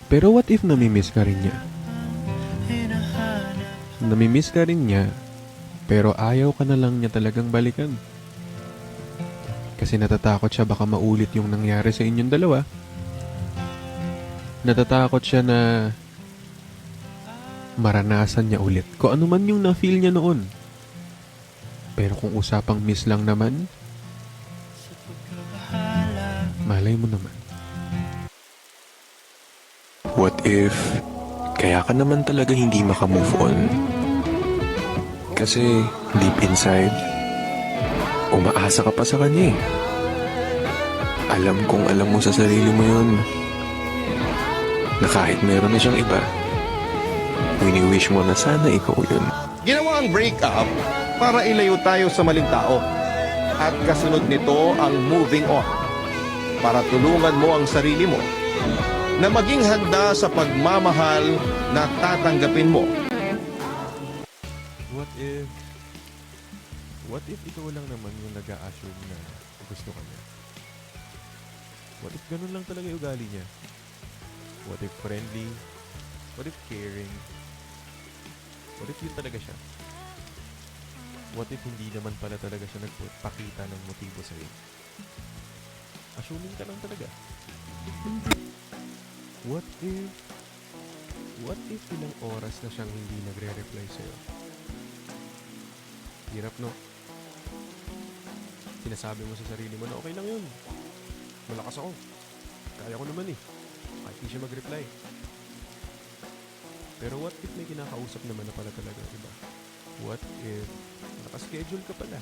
Pero what if namimiss ka rin niya? Namimiss ka rin niya, pero ayaw ka na lang niya talagang balikan. Kasi natatakot siya baka maulit yung nangyari sa inyong dalawa. Natatakot siya na maranasan niya ulit kung ano man yung na-feel niya noon. Pero kung usapang miss lang naman, malay mo naman. What if kaya ka naman talaga hindi makamove on? Kasi deep inside, umaasa ka pa sa kanya eh. Alam kong alam mo sa sarili mo yun na kahit meron na siyang iba, wini-wish mo na sana ikaw yun. Ginawa ang breakup para ilayo tayo sa maling tao. At kasunod nito ang moving on. Para tulungan mo ang sarili mo na maging handa sa pagmamahal na tatanggapin mo. What if ikaw lang naman yung nag-a-assume na gusto ka niya? What if ganun lang talaga yung ugali niya? What if friendly? What if caring? What if yun talaga siya? What if hindi naman pala talaga siya nagpakita ng motibo sa'yo? Assuming ka lang talaga. What if ilang oras na siyang hindi nagre-reply sa'yo? Hirap, no? Sinasabi mo sa sarili mo na okay lang yun. Malakas ako. Kaya ko naman eh. Kahit di siya mag-reply. Pero what if may kinakausap naman na pala talaga, diba? What if nakaschedule ka pala?